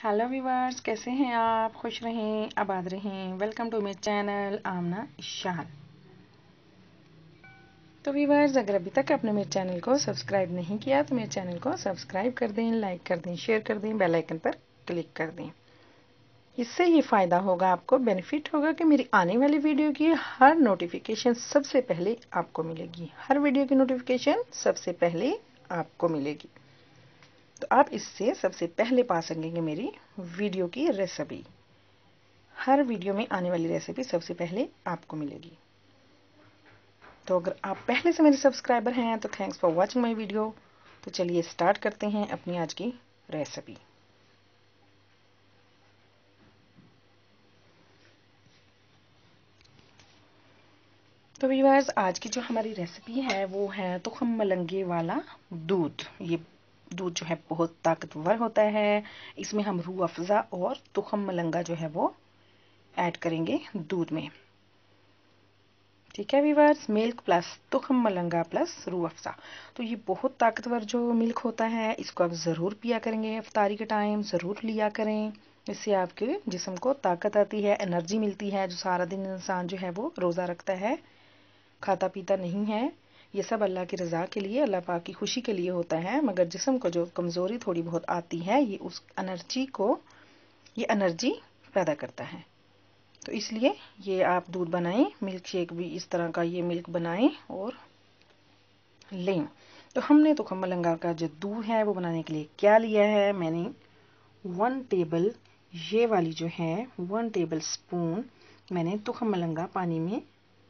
Hello viewers, कैसे हैं आप? खुश रहें, आबाद रहें। वेलकम टू मेरे चैनल आमना इशान। तो व्यूअर्स, अगर अभी तक आपने मेरे चैनल को सब्सक्राइब नहीं किया तो मेरे चैनल को सब्सक्राइब कर दें, लाइक कर दें, शेयर कर दें, बेल आइकन पर क्लिक कर दें। इससे ये फ़ायदा होगा, आपको बेनिफिट होगा कि मेरी आने वाली वीडियो की हर नोटिफिकेशन सबसे पहले आपको मिलेगी। हर वीडियो की नोटिफिकेशन सबसे पहले आपको मिलेगी, तो आप इससे सबसे पहले पा सकेंगे मेरी वीडियो की रेसिपी। हर वीडियो में आने वाली रेसिपी सबसे पहले आपको मिलेगी। तो अगर आप पहले से मेरे सब्सक्राइबर हैं तो thanks for watching my video. तो चलिए स्टार्ट करते हैं अपनी आज की रेसिपी। तो व्यूअर्स, आज की जो हमारी रेसिपी है वो है तुखम मलंगे वाला दूध। ये दूध जो है बहुत ताकतवर होता है। इसमें हम रूह अफ़ज़ा और तुखम मलंगा जो है वो ऐड करेंगे दूध में। ठीक है व्यूअर्स, मिल्क प्लस तुखम मलंगा प्लस रूह अफ़ज़ा। तो ये बहुत ताकतवर जो मिल्क होता है, इसको आप ज़रूर पिया करेंगे। इफ्तारी के टाइम ज़रूर लिया करें। इससे आपके जिस्म को ताकत आती है, एनर्जी मिलती है। जो सारा दिन इंसान जो है वो रोज़ा रखता है, खाता पीता नहीं है, ये सब अल्लाह की रज़ा के लिए, अल्लाह पाक की खुशी के लिए होता है। मगर जिस्म को जो कमज़ोरी थोड़ी बहुत आती है, ये उस एनर्जी पैदा करता है। तो इसलिए ये आप दूध बनाएं, मिल्क शेक भी इस तरह का ये मिल्क बनाएं और लें। तो हमने तुखम मलंगा का जो दूध है वो बनाने के लिए क्या लिया है, मैंने 1 टेबल स्पून मैंने तुखम मलंगा पानी में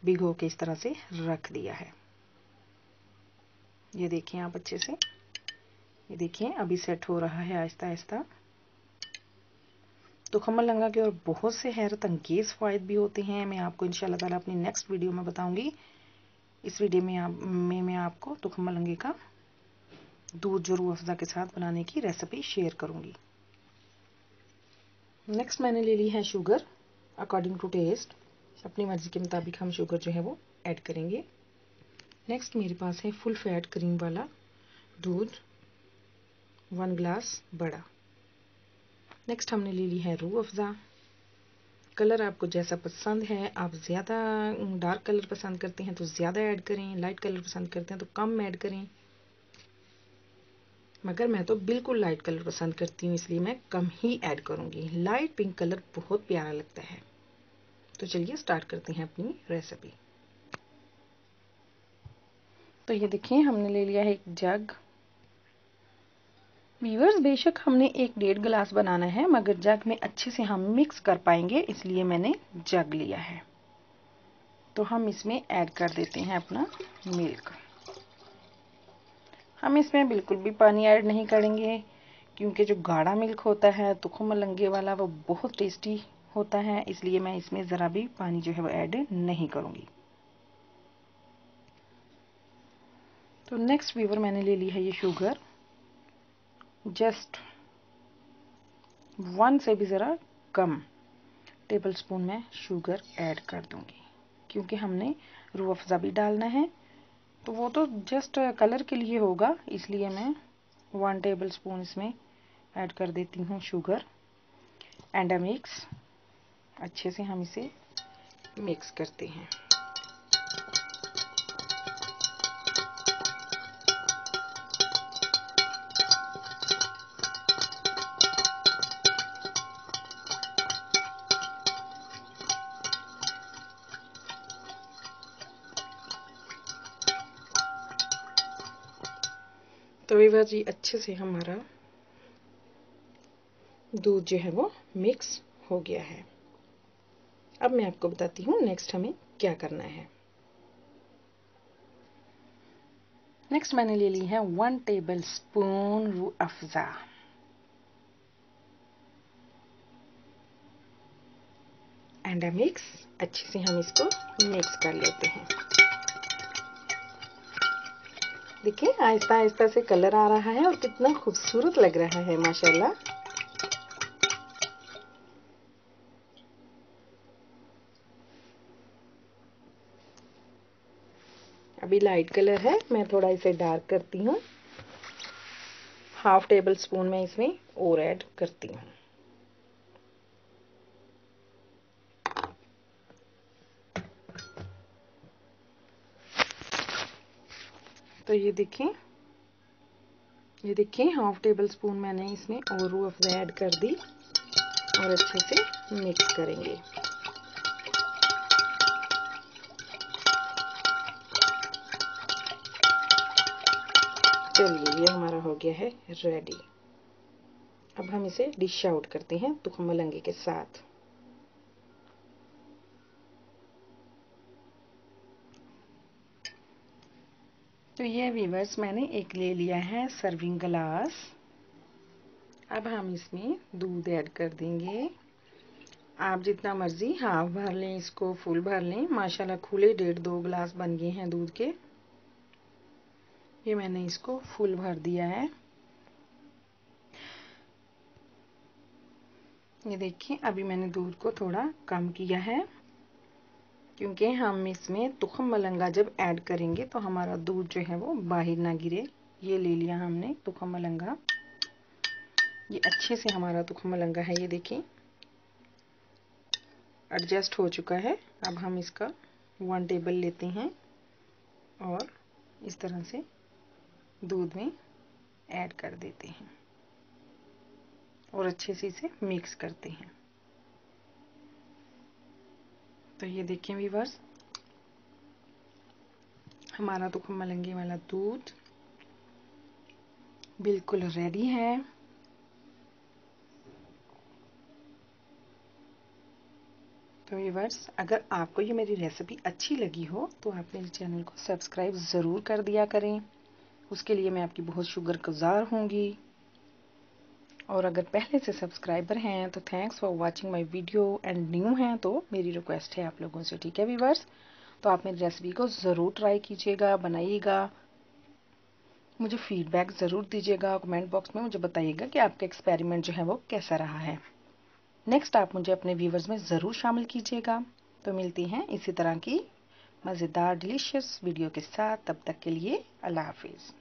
भिगो के इस तरह से रख दिया है। ये देखें आप अच्छे से, ये देखिए अभी सेट हो रहा है आहिस्ता आहिस्ता। तुखम मलंगा के और बहुत से हैरत अंगेज़ फ़वाइद भी होते हैं। मैं आपको इंशाल्लाह ताला अपनी नेक्स्ट वीडियो में बताऊंगी। इस वीडियो में मैं आपको तुखम मलंगे का दूध जो रूह अफ़ज़ा के साथ बनाने की रेसिपी शेयर करूंगी। नेक्स्ट मैंने ले ली है शुगर, अकॉर्डिंग टू टेस्ट। अपनी मर्ज़ी के मुताबिक हम शुगर जो है वो ऐड करेंगे। नेक्स्ट मेरे पास है फुल फैट क्रीम वाला दूध, 1 ग्लास बड़ा। नेक्स्ट हमने ले ली है रूह अफ़ज़ा। कलर आपको जैसा पसंद है, आप ज़्यादा डार्क कलर पसंद करते हैं तो ज़्यादा ऐड करें, लाइट कलर पसंद करते हैं तो कम ऐड करें। मगर मैं तो बिल्कुल लाइट कलर पसंद करती हूँ, इसलिए मैं कम ही ऐड करूँगी। लाइट पिंक कलर बहुत प्यारा लगता है। तो चलिए स्टार्ट करते हैं अपनी रेसिपी। तो ये देखिए हमने ले लिया है एक जग। व्यूअर्स, बेशक हमने 1-1.5 गिलास बनाना है, मगर जग में अच्छे से हम मिक्स कर पाएंगे, इसलिए मैंने जग लिया है। तो हम इसमें ऐड कर देते हैं अपना मिल्क। हम इसमें बिल्कुल भी पानी ऐड नहीं करेंगे, क्योंकि जो गाढ़ा मिल्क होता है तुखम मलंगे वाला वो बहुत टेस्टी होता है, इसलिए मैं इसमें ज़रा भी पानी जो है वो ऐड नहीं करूँगी। तो नेक्स्ट व्यूअर, मैंने ले ली है ये शुगर। जस्ट 1 से भी ज़रा कम टेबल स्पून में शुगर ऐड कर दूँगी, क्योंकि हमने रूह अफ़ज़ा भी डालना है। तो वो तो जस्ट कलर के लिए होगा, इसलिए मैं 1 टेबल स्पून इसमें ऐड कर देती हूँ शुगर। एंड मिक्स, अच्छे से हम इसे मिक्स करते हैं। तो व्यूअर्स, जी अच्छे से हमारा दूध जो है वो मिक्स हो गया है। अब मैं आपको बताती हूँ नेक्स्ट हमें क्या करना है। नेक्स्ट मैंने ले ली है 1 table spoon Rooh Afza. And mix, अच्छे से हम इसको मिक्स कर लेते हैं। देखिए आहिस्ता आहिस्ता से कलर आ रहा है और कितना खूबसूरत लग रहा है माशाल्लाह। अभी लाइट कलर है, मैं थोड़ा इसे डार्क करती हूँ। 1/2 टेबल स्पून में इसमें और ऐड करती हूँ। तो ये देखिए हाफ टेबल स्पून मैंने इसमें और रूह अफ़ज़ा ऐड कर दी और अच्छे से मिक्स करेंगे। चलिए ये हमारा हो गया है रेडी। अब हम इसे डिश आउट करते हैं तुखम मलंगे के साथ। तो ये व्यूअर्स मैंने एक ले लिया है सर्विंग ग्लास। अब हम इसमें दूध ऐड कर देंगे। आप जितना मर्जी हाफ भर लें, इसको फुल भर लें। माशाल्लाह खुले 1.5-2 गिलास बन गए हैं दूध के। ये मैंने इसको फुल भर दिया है। ये देखिए अभी मैंने दूध को थोड़ा कम किया है क्योंकि हम इसमें तुखम मलंगा जब ऐड करेंगे तो हमारा दूध जो है वो बाहर ना गिरे। ये ले लिया हमने तुखम मलंगा। ये अच्छे से हमारा तुखम मलंगा है, ये देखिए एडजस्ट हो चुका है। अब हम इसका 1 टेबल लेते हैं और इस तरह से दूध में ऐड कर देते हैं और अच्छे से इसे मिक्स करते हैं। तो ये देखिए व्यूअर्स हमारा तुखम मलंगे वाला दूध बिल्कुल रेडी है। तो व्यूअर्स अगर आपको ये मेरी रेसिपी अच्छी लगी हो तो आप मेरे चैनल को सब्सक्राइब ज़रूर कर दिया करें। उसके लिए मैं आपकी बहुत शुक्रगुजार होंगी। और अगर पहले से सब्सक्राइबर हैं तो thanks for watching my video and new हैं तो मेरी रिक्वेस्ट है आप लोगों से, ठीक है व्यूअर्स। तो आप मेरी रेसिपी को ज़रूर ट्राई कीजिएगा, बनाइएगा। मुझे फीडबैक ज़रूर दीजिएगा, कमेंट बॉक्स में मुझे बताइएगा कि आपका एक्सपेरिमेंट जो है वो कैसा रहा है। नेक्स्ट आप मुझे अपने व्यूवर्स में ज़रूर शामिल कीजिएगा। तो मिलती हैं इसी तरह की मज़ेदार डिलीशियस वीडियो के साथ। तब तक के लिए अल्लाह हाफिज़।